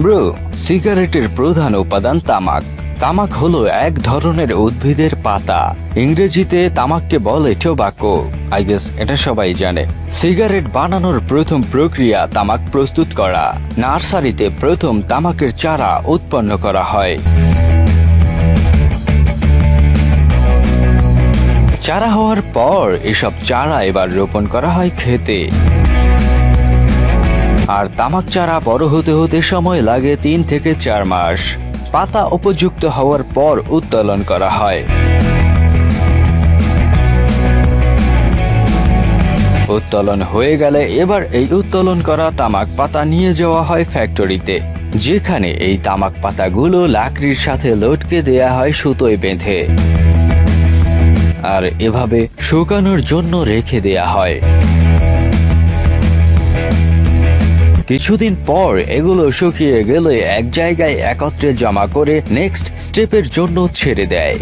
Bro, সিগারেটের প্রধান উপাদান তামাক। তামাক হলো এক ধরনের উদ্ভিদের পাতা। ইংরেজিতে তামাককে বলে টোবাকো। আই গেস এটা সবাই জানে। সিগারেট বানানোর প্রথম প্রক্রিয়া তামাক প্রস্তুত করা। নার্সারিতে প্রথম তামাকের চারা উৎপন্ন করা হয়। চারা হওয়ার পর এসব চারা এবার রোপণ করা হয় ক্ষেতে। আর তামাক চারা বড় হতে হতে সময় লাগে 3 থেকে 4 মাস। পাতা উপযুক্ত হওয়ার পর উত্তোলন করা হয়। উত্তোলন হয়ে গেলে এবার এই উত্তোলন করা তামাক পাতা নিয়ে যাওয়া হয় ফ্যাক্টরিতে, যেখানে এই তামাক পাতাগুলো লাকড়ির সাথে লটকে দেয়া হয় সুতোয় বেঁধে। আর এভাবে শুকানোর জন্য রেখে দেয়া হয়। কিছুদিন পর এগুলো শুকিয়ে গেলে এক জায়গায় একত্রে জমা করে নেক্সট স্টেপের জন্য ছেড়ে দেয়।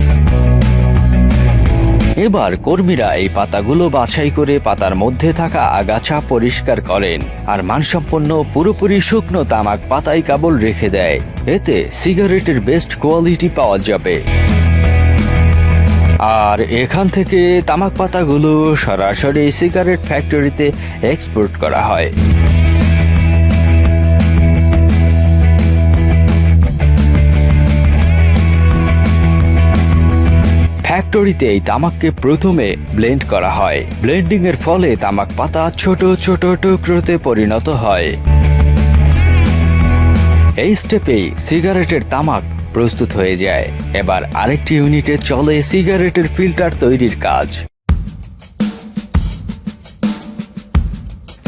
এবার কর্মীরা এই পাতাগুলো বাছাই করে পাতার মধ্যে থাকা আগাছা পরিষ্কার করেন আর মানসম্পন্ন পুরোপুরি শুকনো তামাক পাতায় কেবল রেখে দেয়। এতে সিগারেটের বেস্ট কোয়ালিটি পাওয়া যাবে। আর এখান থেকে তামাক পাতাগুলো সরাসরি সিগারেট ফ্যাক্টরিতে এক্সপোর্ট করা হয়। ফ্যাক্টরিতে এই তামাককে প্রথমে ব্লেন্ড করা হয়। ব্লেন্ডিং এর ফলে তামাক পাতা ছোট ছোট টুকরোতে পরিণত হয়। এই স্টেপেই সিগারেটের তামাক প্রস্তুত হয়ে যায়। এবার আরেকটি ইউনিটে চলে সিগারেটের ফিল্টার তৈরির কাজ।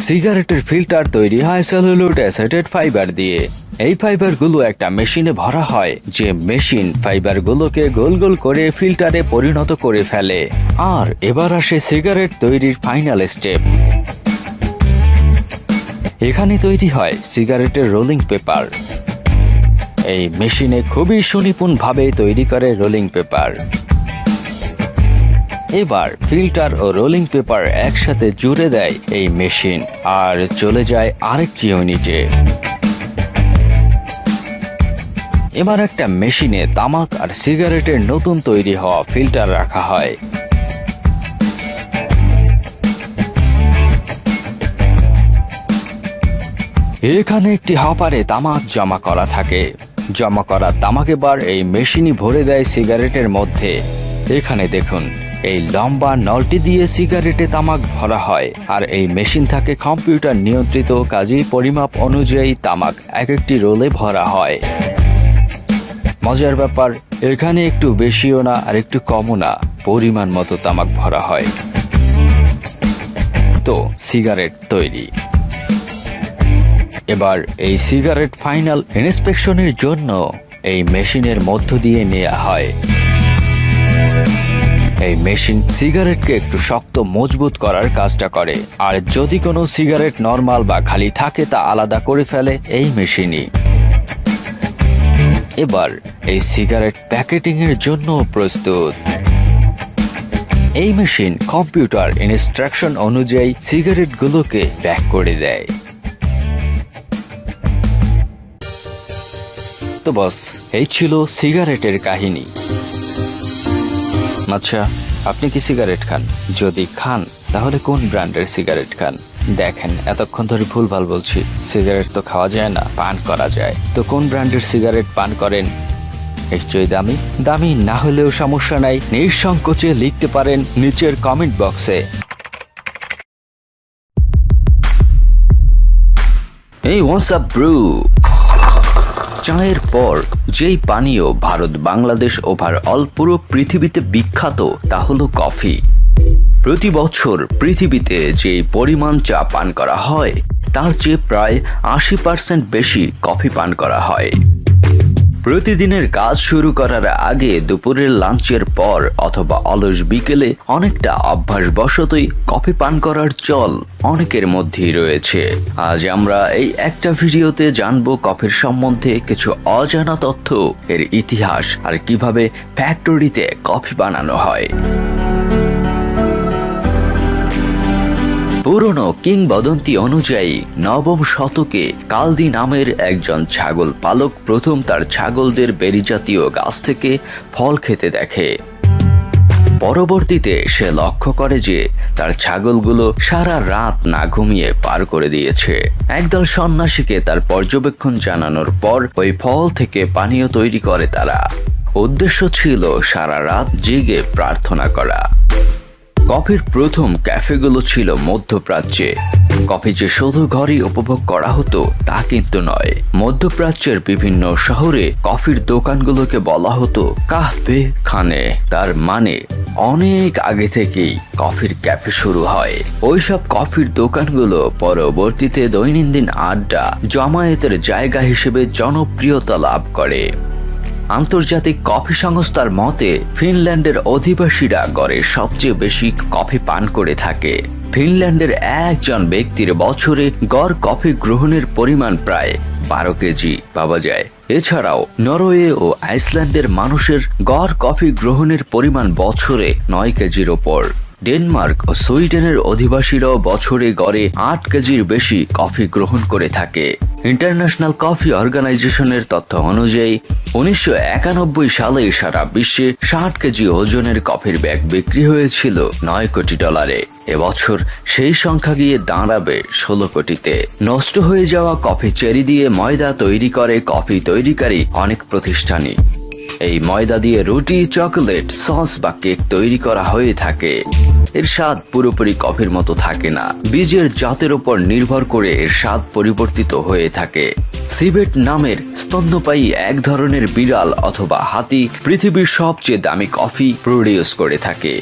সিগারেটের ফিল্টার তৈরি হয় সেলুলোজ অ্যাসিটেড ফাইবার দিয়ে। এই ফাইবারগুলো একটা মেশিনে ভরা হয়, যে মেশিন ফাইবারগুলোকে গোল গোল করে ফিল্টারে পরিণত করে ফেলে। আর এবার আসে সিগারেট তৈরির ফাইনাল স্টেপ। এখানে তৈরি হয় সিগারেটের রোলিং পেপার। এই মেশিনে খুবই সুনিপুণভাবে তৈরি করে রোলিং পেপার। এবার ফিল্টার ও রোলিং পেপার একসাথে জুড়ে দেয় এই মেশিন আর চলে যায় আরেকটি ইউনিটে। এবার একটা মেশিনে তামাক আর সিগারেটের নতুন তৈরি হওয়া ফিল্টার রাখা হয়। এখানে একটি হপারে তামাক জমা করা থাকে। জমা করা তামাক এবার এই মেশিনই ভরে দেয় সিগারেটের মধ্যে। এখানে দেখুন, এই লম্বা নলটি দিয়ে সিগারেটে তামাক ভরা হয় আর এই মেশিন থাকে কম্পিউটার নিয়ন্ত্রিত, কাজেই পরিমাপ অনুযায়ী তামাক এক একটি রোলে ভরা হয়। মজার ব্যাপার, এখানে একটু বেশিও না আর একটু কমও না, পরিমাণ মতো তামাক ভরা হয়। তো সিগারেট তৈরি। এবার এই সিগারেট ফাইনাল ইন্সপেকশনের জন্য এই মেশিনের মধ্য দিয়ে নেওয়া হয়। এই মেশিন সিগারেটকে একটু শক্ত মজবুত করার কাজটা করে। আর যদি কোনো সিগারেট নরমাল বা খালি থাকে তা আলাদা করে ফেলে এই মেশিনই। এবার এই সিগারেট প্যাকেটিং এর জন্য প্রস্তুত। এই মেশিন কম্পিউটার ইনস্ট্রাকশন অনুযায়ী সিগারেটগুলোকে প্যাক করে দেয়। তো বস, এই ছিল সিগারেটের কাহিনী। আচ্ছা, আপনি কি সিগারেট খান? যদি খান তাহলে কোন ব্র্যান্ডের সিগারেট খান? দেখেন, এতক্ষণ ধরে ভুলভাল বলছি। সিগারেট তো খাওয়া যায় না, পান করা যায়। তো কোন ব্র্যান্ডের সিগারেট পান করেন? নিশ্চয়ই দামি। দামি না হলেও সমস্যা নাই, নিঃসংকোচে লিখতে পারেন নিচের কমেন্ট বক্সে। এই হোয়াটসঅ্যাপ ব্রু। চায়ের পর যেই পানীয় ভারত, বাংলাদেশ, ওভারঅল পুরো পৃথিবীতে বিখ্যাত তা হলো কফি। প্রতি বছর পৃথিবীতে যে পরিমাণ চা পান করা হয় তার চেয়ে প্রায় 80% বেশি কফি পান করা হয়। প্রতিদিনের কাজ শুরু করার আগে, দুপুরের লাঞ্চের পর অথবা অলস বিকেলে অনেকটা অভ্যাসবশতই কফি পান করার চল অনেকের মধ্যেই রয়েছে। আজ আমরা এই একটা ভিডিওতে জানবো কফির সম্বন্ধে কিছু অজানা তথ্য, এর ইতিহাস আর কিভাবে ফ্যাক্টরিতে কফি বানানো হয়। পুরনো কিংবদন্তি অনুযায়ী নবম শতকে কালদি নামের একজন ছাগল পালক প্রথম তার ছাগলদের বেরি জাতীয় গাছ থেকে ফল খেতে দেখে। পরবর্তীতে সে লক্ষ্য করে যে তার ছাগলগুলো সারা রাত না ঘুমিয়ে পার করে দিয়েছে। একদল সন্ন্যাসীকে তার পর্যবেক্ষণ জানানোর পর ওই ফল থেকে পানীয় তৈরি করে তারা। উদ্দেশ্য ছিল সারা রাত জেগে প্রার্থনা করা। কফির প্রথম ক্যাফেগুলো ছিল মধ্যপ্রাচ্যে। কফি যে শুধু ঘরেই উপভোগ করা হতো তা কিন্তু নয়। মধ্যপ্রাচ্যের বিভিন্ন শহরে কফির দোকানগুলোকে বলা হতো কাহভে খানে। তার মানে অনেক আগে থেকেই কফির ক্যাফে শুরু হয়। ওইসব কফির দোকানগুলো পরবর্তীতে দৈনন্দিন আড্ডা জমায়েতের জায়গা হিসেবে জনপ্রিয়তা লাভ করে। আন্তর্জাতিক কফি সংস্থার মতে ফিনল্যান্ডের অধিবাসীরা গড়ে সবচেয়ে বেশি কফি পান করে থাকে। ফিনল্যান্ডের একজন ব্যক্তির বছরে গড় কফি গ্রহণের পরিমাণ প্রায় 12 কেজি পাওয়া যায়। এছাড়াও নরওয়ে ও আইসল্যান্ডের মানুষের গড় কফি গ্রহণের পরিমাণ বছরে 9 কেজির ওপর। ডেনমার্ক ও সুইডেনের অধিবাসীরাও বছরে গড়ে 8 কেজির বেশি কফি গ্রহণ করে থাকে। ইন্টারন্যাশনাল কফি অর্গানাইজেশনের তথ্য অনুযায়ী 1991 সালে সারা বিশ্বে 60 কেজি ওজনের কফির ব্যাগ বিক্রি হয়েছিল $9 কোটি। এবছর সেই সংখ্যা গিয়ে দাঁড়াবে 16 কোটিতে। নষ্ট হয়ে যাওয়া কফি চেরি দিয়ে ময়দা তৈরি করে কফি তৈরিকারী অনেক প্রতিষ্ঠানই। এই ময়দা দিয়ে রুটি, চকোলেট, সস বা কেক তৈরি করা হয়ে থাকে। এর স্বাদ পুরোপুরি কফির মতো থাকে না। বীজের জাতের উপর নির্ভর করে এর স্বাদ পরিবর্তিত হয়ে থাকে। সিভেট নামের স্তন্যপায়ী এক ধরনের বিড়াল অথবা হাতি পৃথিবীর সবচেয়ে দামি কফি প্রডিউস করে থাকে।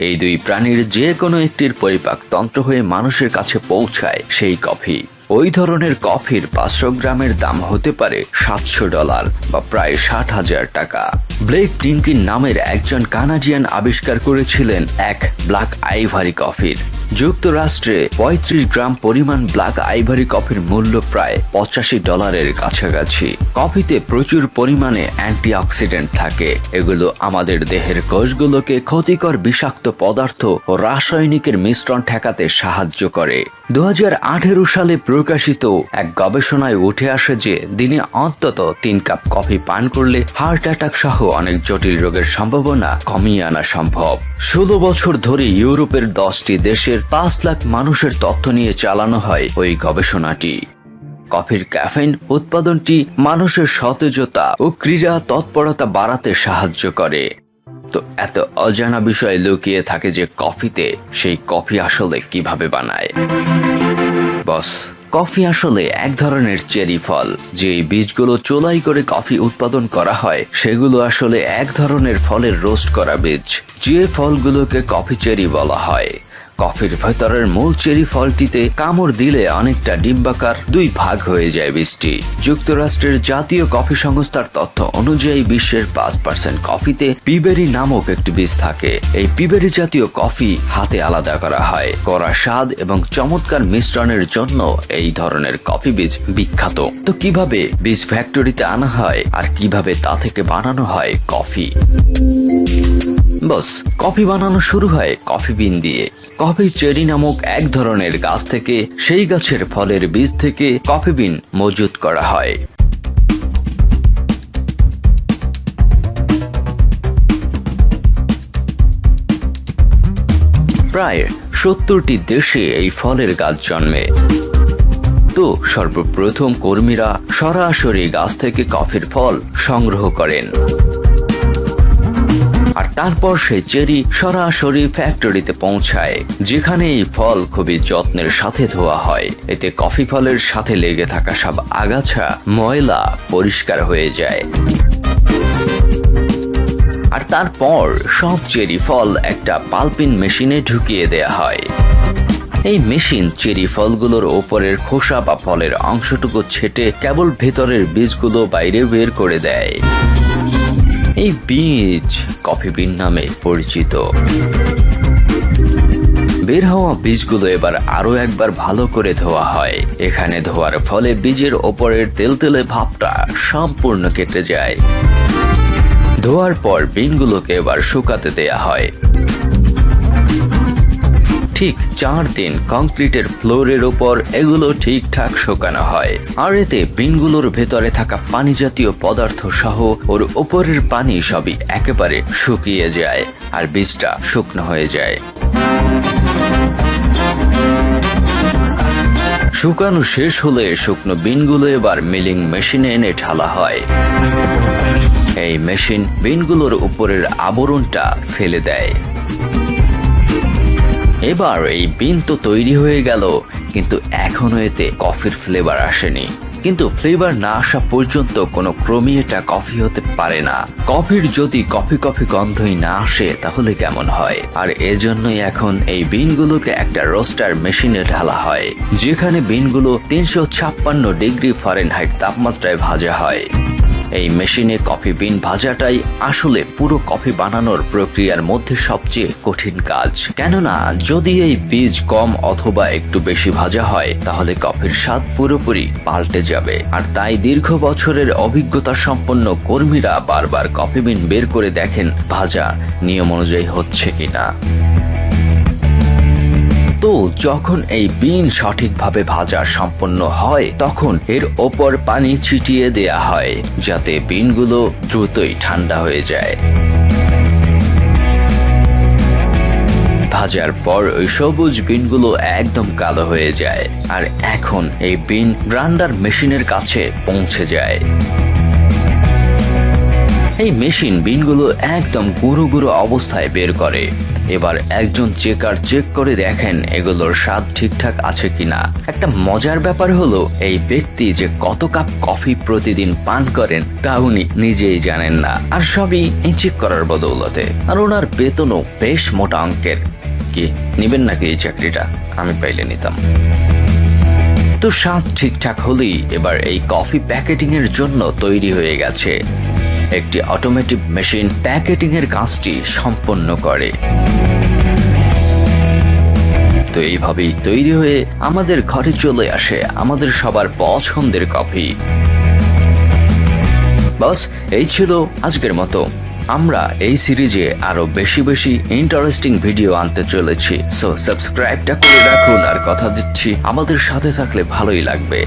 এই দুই প্রাণীর যে কোনো একটির পরিপাকতন্ত্র হয়ে মানুষের কাছে পৌঁছায় সেই কফি। ওই ধরনের কফির 500 গ্রামের দাম হতে পারে $700 বা প্রায় 60,000 টাকা। ব্লেক ডিঙ্কিন নামের একজন কানাডিয়ান আবিষ্কার করেছিলেন এক ব্ল্যাক আইভারি কফির। যুক্তরাষ্ট্রে 35 গ্রাম পরিমাণ ব্ল্যাক আইভারি কফির মূল্য প্রায় $85 কাছাকাছি। কফিতে প্রচুর পরিমাণে অ্যান্টিঅক্সিডেন্ট থাকে। এগুলো আমাদের দেহের কোষগুলোকে ক্ষতিকর বিষাক্ত পদার্থ ও রাসায়নিকের মিশ্রণ ঠেকাতে সাহায্য করে। 2018 সালে প্রকাশিত এক গবেষণায় উঠে আসে যে দিনে অন্তত 3 কাপ কফি পান করলে হার্ট অ্যাটাক সহ অনেক জটিল রোগের সম্ভাবনা কমিয়ে আনা সম্ভব। 16 বছর ধরে ইউরোপের 10টি দেশের 5 লাখ মানুষের তথ্য নিয়ে চালানো হয় ওই গবেষণাটি। কফির ক্যাফেইন উৎপাদনটি মানুষের সতেজতা ও ক্রীড়া তৎপরতা বাড়াতে সাহায্য করে। তো এত অজানা বিষয় লুকিয়ে থাকে যে কফিতে, সেই কফি আসলে কিভাবে বানায়? বস, কফি আসলে এক ধরনের চেরি ফল। যে বীজগুলো চোলাই করে কফি উৎপাদন করা হয় সেগুলো আসলে এক ধরনের ফলের রোস্ট করা বীজ। যে ফলগুলোকে কফি চেরি বলা হয়। কফির ভেতরের মূল চেরি ফলটিতে কামড় দিলে অনেকটা ডিম্বাকার 2 ভাগ হয়ে যায় বীজটি। যুক্তরাষ্ট্রের জাতীয় কফি সংস্থার তথ্য অনুযায়ী বিশ্বের 5% কফিতে পিবেরি নামক একটি বীজ থাকে। এই পিবেরি জাতীয় কফি হাতে আলাদা করা হয়। কড়া স্বাদ এবং চমৎকার মিশ্রণের জন্য এই ধরনের কফি বীজ বিখ্যাত। তো কিভাবে বীজ ফ্যাক্টরিতে আনা হয় আর কিভাবে তা থেকে বানানো হয় কফি? বস, কফি বানানো শুরু হয় কফি বিন দিয়ে। কফি চেরি নামক এক ধরনের গাছ থেকে সেই গাছের ফলের বীজ থেকে কফি বিন মজুত করা হয়। প্রায় 70টি দেশে এই ফলের গাছ জন্মে। তো সর্বপ্রথম কর্মীরা সরাসরি গাছ থেকে কফির ফল সংগ্রহ করেন আর তারপর সেই চেরি সরাসরি ফ্যাক্টরিতে পৌঁছায়, যেখানে এই ফল খুবই যত্নের সাথে ধোয়া হয়। এতে কফি ফলের সাথে লেগে থাকা সব আগাছা, ময়লা পরিষ্কার হয়ে যায়। আর তারপর সব চেরি ফল একটা পাল্পিং মেশিনে ঢুকিয়ে দেয়া হয়। এই মেশিন চেরি ফলগুলোর ওপরের খোসা বা ফলের অংশটুকু ছেটে কেবল ভেতরের বীজগুলো বাইরে বের করে দেয়। এই বীজ কফি বিন নামে পরিচিত। বের হওয়া বীজগুলো এবার আরো একবার ভালো করে ধোয়া হয়। এখানে ধোয়ার ফলে বীজের ওপরের তেলতেলে ভাবটা সম্পূর্ণ কেটে যায়। ধোয়ার পর বিনগুলোকে এবার শুকাতে দেয়া হয়। ঠিক 4 দিন কংক্রিটের ফ্লোরের উপর এগুলো ঠিকঠাক শুকানো হয়। আর এতে বিনগুলোর ভেতরে থাকা পানি জাতীয় পদার্থ সহ ওর উপরের পানি সবই একেবারে শুকিয়ে যায় আর বীজটা শুকনো হয়ে যায়। শুকানো শেষ হলে শুকনো বিনগুলো এবার মিলিং মেশিনে এনে ঢালা হয়। এই মেশিন বিনগুলোর উপরের আবরণটা ফেলে দেয়। এবার এই বিন তো তৈরি হয়ে গেল, কিন্তু এখনো এতে কফির ফ্লেভার আসেনি। কিন্তু ফ্লেভার না আসা পর্যন্ত কোনো ক্রমেই এটা কফি হতে পারে না। কফির যদি কফি কফি গন্ধই না আসে তাহলে কেমন হয়? আর এজন্যই এখন এই বিনগুলোকে একটা রোস্টার মেশিনে ঢালা হয়, যেখানে বিনগুলো 356 ডিগ্রি ফারেনহাইট তাপমাত্রায় ভাজা হয়। এই মেশিনে কফি বিন ভাজাটাই আসলে পুরো কফি বানানোর প্রক্রিয়ার মধ্যে সবচেয়ে কঠিন কাজ। কেননা যদি এই বীজ কম অথবা একটু বেশি ভাজা হয় তাহলে কফির স্বাদ পুরোপুরি পাল্টে যাবে। আর তাই দীর্ঘ বছরের অভিজ্ঞতা সম্পন্ন কর্মীরা বারবার কফি বিন বের করে দেখেন ভাজা নিয়ম অনুযায়ী হচ্ছে কিনা। তো যখন এই বিন সঠিকভাবে ভাজা সম্পন্ন হয় তখন এর ওপর পানি ছিটিয়ে দেয়া হয়, যাতে বিনগুলো দ্রুতই ঠান্ডা হয়ে যায়। ভাজার পর ওই সবুজ বিনগুলো একদম কালো হয়ে যায়, আর এখন এই বিন গ্রাইন্ডার মেশিনের কাছে পৌঁছে যায়। এই মেশিন বিনগুলো একদম গুঁড়ো গুঁড়ো অবস্থায় বের করে। এবার একজন চেকার চেক করে দেখেন এগুলোর স্বাদ ঠিকঠাক আছে কিনা। একটা মজার ব্যাপার হলো এই ব্যক্তি যে কত কাপ কফি প্রতিদিন পান করেন তা উনি নিজেই জানেন না, আর সবই এই চেক করার বদৌলতে। আর ওনার বেতনও বেশ মোটা অঙ্কের। কি নিবেন নাকি এই চাকরিটা? আমি পাইলে নিতাম। তো স্বাদ ঠিকঠাক হলেই এবার এই কফি প্যাকেটিং এর জন্য তৈরি হয়ে গেছে। একটি অটোমেটিক মেশিন প্যাকেটিং এর কাজটি সম্পন্ন করে। তো এইভাবেই তৈরি হয়ে আমাদের ঘরে চলে আসে আমাদের সবার পছন্দের কফি। বাস এই ছিল আজকের মতো। আমরা এই সিরিজে আরো বেশি বেশি ইন্টারেস্টিং ভিডিও আনতে চলেছি। সো সাবস্ক্রাইবটা করে রাখুন, আর কথা দিচ্ছি আমাদের সাথে থাকলে ভালোই লাগবে।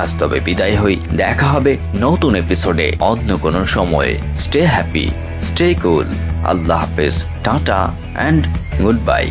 আজ তবে বিদায় হই, দেখা হবে নতুন এপিসোডে অন্য কোনো সময়ে। Stay happy, stay cool. আল্লাহ হাফেজ, টাটা অ্যান্ড গুড বাই।